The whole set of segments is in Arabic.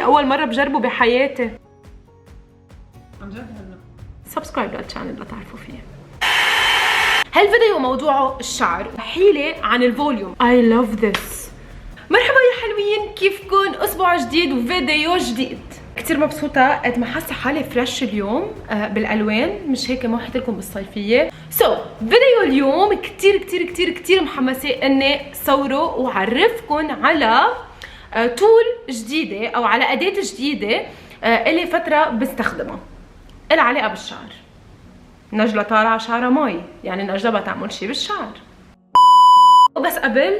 اول مره بجربه بحياتي عن جد. هلا سبسكرايب للشانل لتعرفوا فيه. هالفيديو موضوعه الشعر، حيلة عن الفوليوم. I love this. مرحبا يا حلوين، كيفكن؟ اسبوع جديد وفيديو جديد. كتير مبسوطة قد ما حاسة حالي فريش اليوم بالالوان، مش هيك ما حكيت لكم بالصيفية. فيديو اليوم كتير كتير كتير كتير محمسة اني صوره وعرفكن على تول جديدة او على اداة جديدة الي فترة بستخدمها، إلها علاقة بالشعر. نجلة طالعة شعرها مي، يعني نجلة بتعمل شي بالشعر. وبس قبل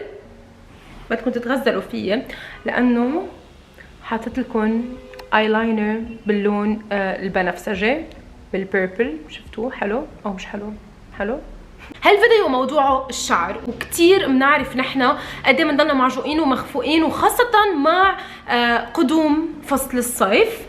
بدكم تتغزلوا فيي لأنه حاطت لكم ايلاينر باللون البنفسجي بالبيربل. شفتوه حلو او مش حلو؟ حلو. هالفيديو موضوعه الشعر، وكتير بنعرف نحن قد ايه بنضلنا معجوقين ومخفوقين، وخاصة مع قدوم فصل الصيف.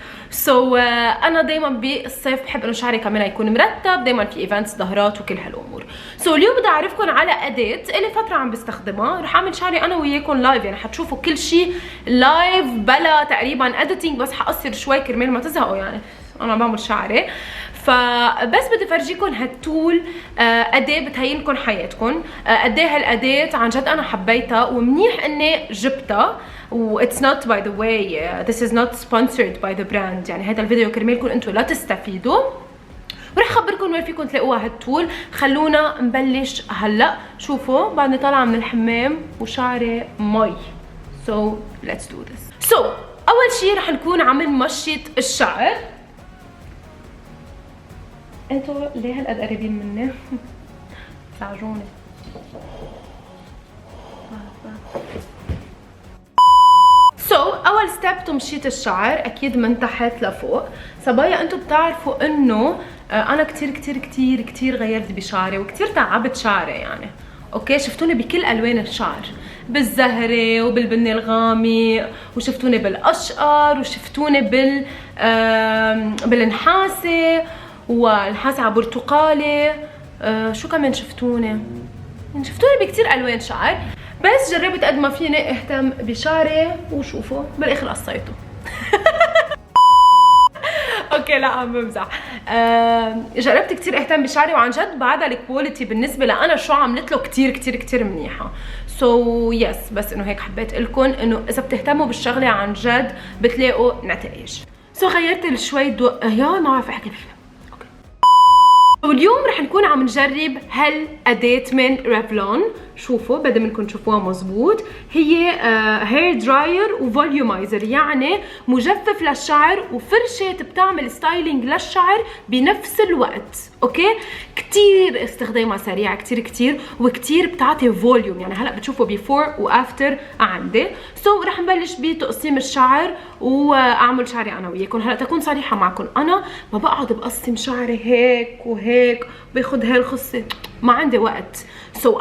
انا دايما بالصيف بحب انه شعري كمان يكون مرتب، دايما في ايفنتس ظهرات وكل هالامور. اليوم بدي اعرفكم على اداه الي فتره عم بستخدمها، رح اعمل شعري انا وياكم لايف، يعني حتشوفوا كل شيء لايف بلا تقريبا اديتنج، بس حقصر شوي كرمال ما تزهقوا، يعني انا بعمل شعري. فبس بدي افرجيكم هالتول، اداه بتهين لكم حياتكم. قد ايه هالاداه عن جد انا حبيتها، ومنيح اني جبتها. و it's not by the way this is not sponsored by the brand، يعني هذا الفيديو كرمالكم انتم لا تستفيدوا. ورح اخبركم وين فيكم تلاقوها هالتول. خلونا نبلش هلا. شوفوا بعدني طالعه من الحمام وشعري مي. so let's do this. اول شيء رح نكون عم نمشط الشعر. انتوا ليه هالقد قريبين مني؟ بتزعجوني. اول ستيب تمشيط الشعر اكيد من تحت لفوق. صبايا انتم بتعرفوا انه انا كتير كتير كتير كتير غيرت بشعري وكتير تعبت شعري، يعني اوكي. شفتوني بكل الوان الشعر، بالزهري وبالبني الغامق، وشفتوني بالاشقر، وشفتوني بالنحاسي، والنحاسي على برتقالي. شو كمان شفتوني بكتير الوان شعر. بس جربت قد ما فيني اهتم بشعري، وشوفوا بالاخر قصيته. اوكي لا عم بمزح. جربت كتير اهتم بشعري، وعن جد بعدها الكواليتي بالنسبه لانا شو عملت له كتير كتير كتير منيحه. يس بس انه هيك حبيت لكم انه اذا بتهتموا بالشغله عن جد بتلاقوا نتائج. غيرت شوي يا ما بعرف احكي فيها. واليوم رح نكون عم نجرب هالأداة من ريفلون. شوفوا بدي منكم تشوفوها مزبوط. هي هير دراير وفوليومايزر، يعني مجفف للشعر وفرشة بتعمل ستايلينج للشعر بنفس الوقت. اوكي كتير استخدامها سريع كتير كتير، وكتير بتعطي فوليوم، يعني هلا بتشوفوا بيفور وافتر عندي. رح نبلش بتقسيم الشعر واعمل شعري انا وياكم. هلا تكون صريحه معكم، انا ما بقعد بقسم شعري هيك وهيك باخذ هالقصه، ما عندي وقت.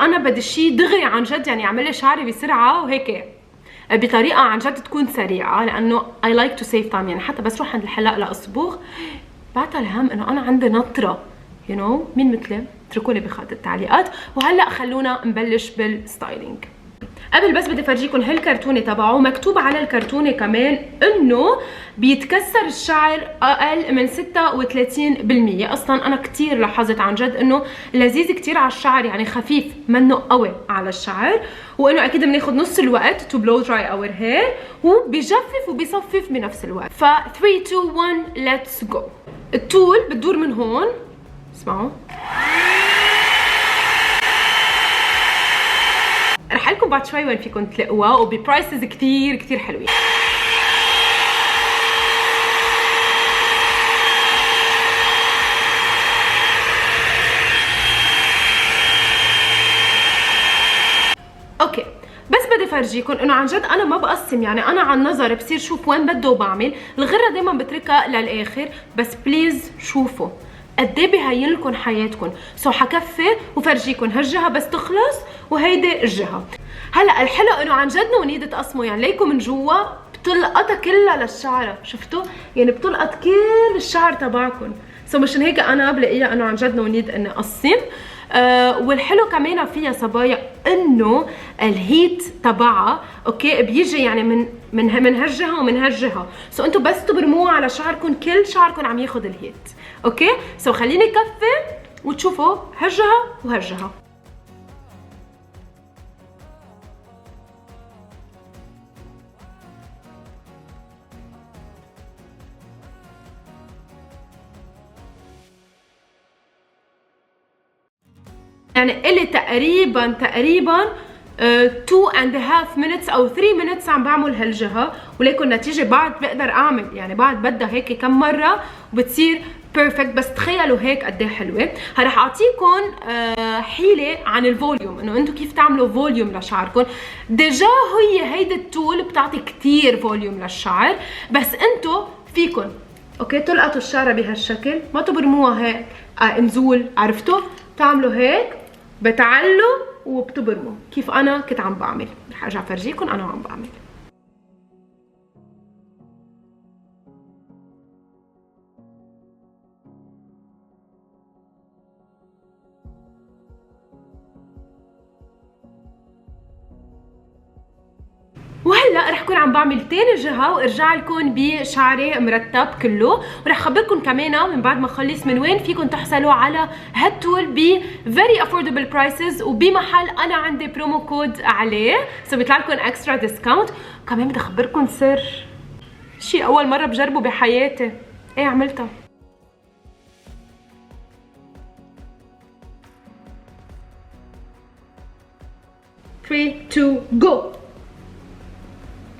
انا بدي شيء دغري عن جد، يعني اعمل لي شعري بسرعه وهيك بطريقه عن جد تكون سريعه، لانه I like to save time. يعني حتى بس روح عند الحلاق لاصبغ بعتها الهم انه انا عندي نطره مين مثلي؟ اتركوا لي بخانه التعليقات. وهلا خلونا نبلش بالستايلينج. قبل بس بدي افرجيكم هالكرتونه تبعه. مكتوب على الكرتونه كمان انه بيتكسر الشعر اقل من 36%. اصلا انا كتير لاحظت عن جد انه لذيذ كتير على الشعر، يعني خفيف منه قوي على الشعر، وانه اكيد بناخذ نص الوقت تو بلو دراي اور هير، وبيجفف وبيصفف بنفس الوقت. ف 3 2 1 ليتس جو. التول بتدور من هون، اسمعوا. رح لكم بعد شوي وين فيكم تلاقوها، وببرايسز كتير كتير حلوين. اوكي بس بدي افرجيكم انه عن جد انا ما بقسم، يعني انا عن نظر بصير شوف وين بده وبعمل. الغره دايما بتركها للاخر، بس بليز شوفوا قد ايه بهين لكم حياتكم. حكفي وفرجيكم هالجهه بس تخلص، وهيدي الجهه. هلا الحلو انه عن جد نو نيد تقسموا، يعني ليكم من جوا بتلقطها كلها للشعره. شفتوا؟ يعني بتلقط كل الشعر تبعكم. مشان هيك انا بلاقيها انه عن جد نو نيد اني اقسم. والحلو كمان فيها صبايا انه الهيت تبعها اوكي بيجي يعني من هالجهه ومن هالجهه، سو انتم بس تبرموها على شعركم كل شعركم عم ياخذ الهيت. اوكي سو خليني كفي وتشوفوا هالجهه وهالجهه. يعني إلي تقريبا 2.5 minutes او 3 minutes عم بعمل هالجهه، وليكن النتيجه بعد بقدر اعمل يعني بعد بدها هيك كم مره وبتصير بيرفكت. بس تخيلوا هيك قد ايه حلوه. رح اعطيكم حيله عن الفوليوم، انه انتم كيف تعملوا فوليوم لشعركم. ديجا هيدا التول بتعطي كثير فوليوم للشعر، بس انتم فيكم اوكي تلقطوا الشعره بهالشكل، ما تبرموها هيك نزول، عرفتوا؟ تعملوا هيك بتعلوا وبتبرموا كيف انا كنت عم بعمل. رح ارجع فرجيكم انا وعم بعمل. وهلا رح كون عم بعمل تاني جهه وارجع لكم بشعري مرتب كله، ورح خبركم كمان من بعد ما اخلص من وين فيكم تحصلوا على هالتول ب very affordable prices وبمحل انا عندي برومو كود عليه، سو بيطلع لكم اكسترا ديسكاونت. كمان بدي اخبركم سر، شيء اول مره بجربه بحياتي. ايه عملتها؟ Three, two, go.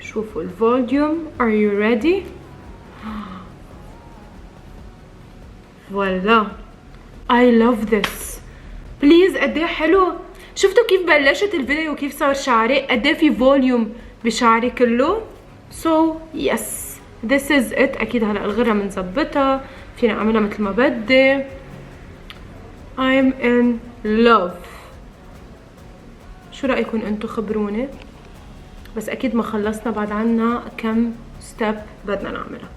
شوفوا الفوليوم. Are you ready? فوالا. I love this. بليز قد ايه حلو. شفتوا كيف بلشت الفيديو وكيف صار شعري؟ قد ايه في فوليوم بشعري كله. So yes this is it. اكيد هلا الغرة بنظبطها، فينا اعملها مثل ما بدي. I'm in love. شو رأيكم انتو؟ خبروني. بس اكيد ما خلصنا، بعد عنا كم ستيب بدنا نعملها.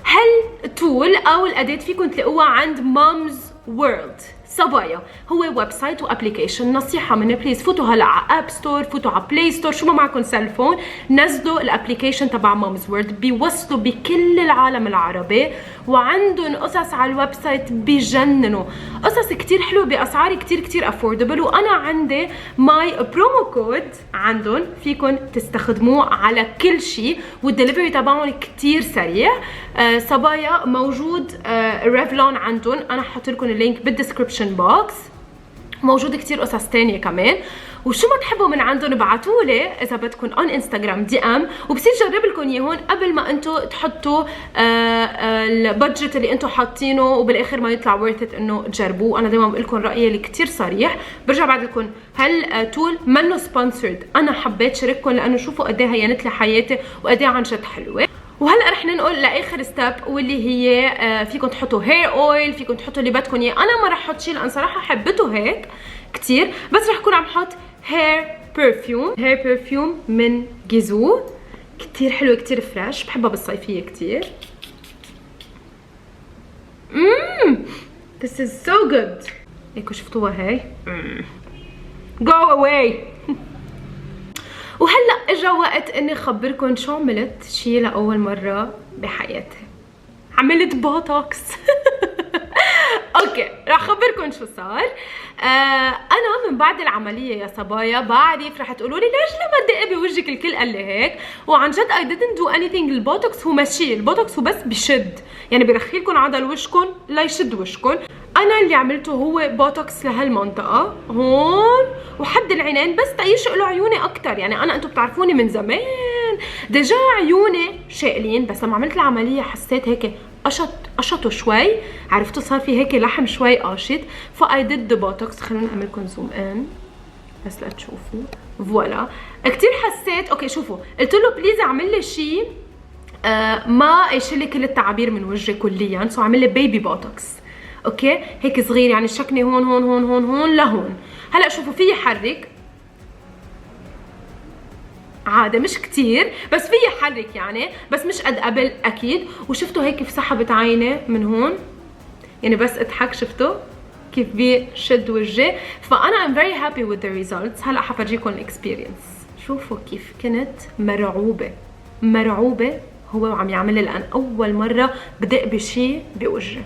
هالتول او الاداة فيكم تلاقوها عند مامز وورلد صبايا، هو ويب سايت وابلكيشن. نصيحه مني بليز فوتوا هلا على اب ستور، فوتوا على بلاي ستور، شو ما معكم سيلفون نزلوا الابلكيشن تبع مامز وورلد. بيوصلوا بكل العالم العربي وعندهم قصص على الويب سايت بجننوا، قصص كتير حلوه باسعار كتير افوردبل. وانا عندي ماي برومو كود عندهم فيكم تستخدموه على كل شيء، والدليفري تبعهم كتير سريع. صبايا موجود ريفلون عندهم، انا حاطط لكم اللينك بالدسكربشن بوكس. موجود كتير قصص تانية كمان، وشو ما تحبوا من عندهم ابعتوا لي اذا بدكم اون انستغرام دي ام، وبصير جرب لكم اياهم قبل ما انتم تحطوا البادجت اللي انتم حاطينه وبالاخر ما يطلع ورث ات انه تجربوه. انا دائما بقول لكم رايي اللي كتير صريح. برجع بعد لكم هالتول منه سبونسرد، انا حبيت شارككم لانه شوفوا قد ايه هينت لي حياتي وقد ايه عن جد حلوه. وهلا رح ننقل لاخر ستيب، واللي هي فيكم تحطوا هير اويل، فيكم تحطوا اللي بدكم اياه. انا ما رح احط شيء لان صراحه حبيته هيك كتير، بس رح كون عم حط هير برفيوم من جيزو، كتير حلوه كتير فريش، بحبها بالصيفيه كتير. this is so good. هيك شفتوها هي go away. وهلا اجا وقت اني اخبركم شو عملت شي لاول مره بحياتي. عملت بوتوكس. اوكي رح اخبركم شو صار. انا من بعد العمليه يا صبايا بعرف رح تقولوا لي ليش لما تدقي بوجهك الكل قال لي هيك، وعن جد I didn't do anything. البوتوكس هو ماشي، البوتوكس هو بس بشد، يعني برخي لكم عضل وشكم ليشد وشكم. انا اللي عملته هو بوتوكس لهالمنطقه هون وحد العينين بس تيشقلوا عيوني اكثر. يعني انا انتم بتعرفوني من زمان ديجا عيوني شاقلين، بس لما عملت العمليه حسيت هيك قشطوا شوي، عرفتوا صار في هيك لحم شوي قاشط. فاي ديد ذا بوتوكس. خلونا نعمل لكم زوم ان بس لتشوفوا. فوالا كثير حسيت اوكي. شوفوا قلت له بليز اعمل لي شيء ما يشيل لي كل التعابير من وجهي كليا، سو عمل لي بيبي بوتوكس اوكي هيك صغير، يعني شكني هون هون هون هون هون لهون. هلا شوفوا في حرك عادي مش كتير، بس في حرك يعني، بس مش قد قبل اكيد. وشفتوا هيك كيف سحبت عيني من هون، يعني بس اضحك شفتوا كيف بشد وجهي. فانا I'm very happy with the results. هلا حفرجيكم الاكسبيرينس. شوفوا كيف كنت مرعوبه هو وعم يعمل لي، لان اول مره بدق بشي بوجهي.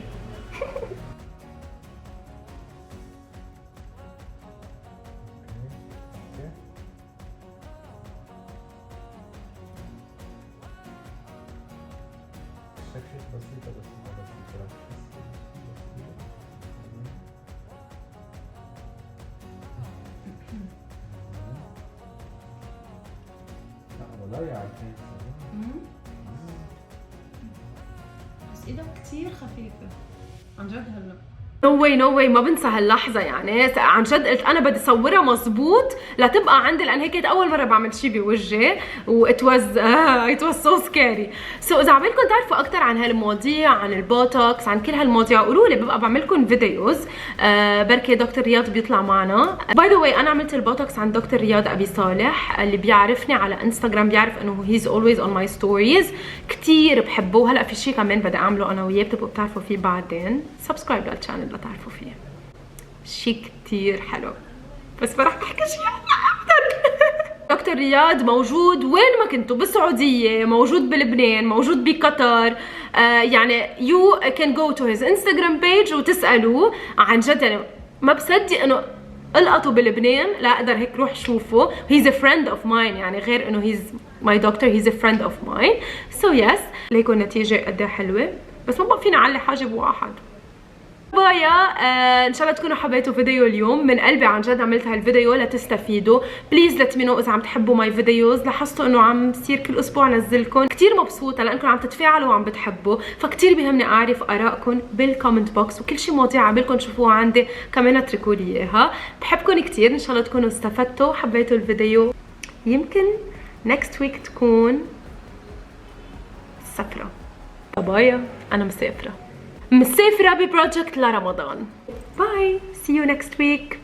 بس ايدك كتير خفيفة عن جد هلا. نو واي ما بنسى هاللحظة يعني. عن جد قلت أنا بدي صورها مزبوط لتبقى عندي، لأن هيك كانت أول مرة بعمل شي بوجهي و it was so scary. So إذا عملكم تعرفوا أكتر عن هالمواضيع، عن البوتوكس، عن كل هالمواضيع، قولوا لي، ببقى بعمل لكم فيديوز. بركي دكتور رياض بيطلع معنا. باي ذا واي أنا عملت البوتوكس عند دكتور رياض أبي صالح، اللي بيعرفني على انستغرام بيعرف إنه he's always on my stories. كتير بحبه. هلا في شي كمان بدي أعمله أنا وياه، بتبقوا بتعرفوا فيه بعدين. سبسكرايب للشانل لتعرفوا فيه. شي كتير حلو، بس ما رح بحكي شي ابدا. دكتور رياض موجود وين ما كنتوا، بالسعوديه، موجود بلبنان، موجود بقطر. يعني you can go to his Instagram page وتسالوه. عن جد يعني ما بصدق انه القطوا بلبنان. لا اقدر هيك روح شوفه. he's a friend of mine، يعني غير انه he's my doctor he's a friend of mine. so yes، ليكون النتيجه قد ايه حلوه. بس ما بقى فينا نعلي حاجب واحد. بايا. ان شاء الله تكونوا حبيتوا فيديو اليوم. من قلبي عن جد عملت هالفيديو لتستفيدوا. بليز ليت مي نو اذا عم تحبوا ماي فيديوز. لاحظتوا انه عم بصير كل اسبوع انزلكم. كثير مبسوطه لانكم عم تتفاعلوا وعم بتحبوا، فكتير بيهمني اعرف ارائكم بالكومنت بوكس، وكل شيء مواضيع عبالكم تشوفوها عندي كمان اتركوا لي اياها. بحبكم كثير. ان شاء الله تكونوا استفدتوا، حبيتوا الفيديو. يمكن next week تكون سفره. بايا. انا مسافره ببروجكت لرمضان. باي. see you next week.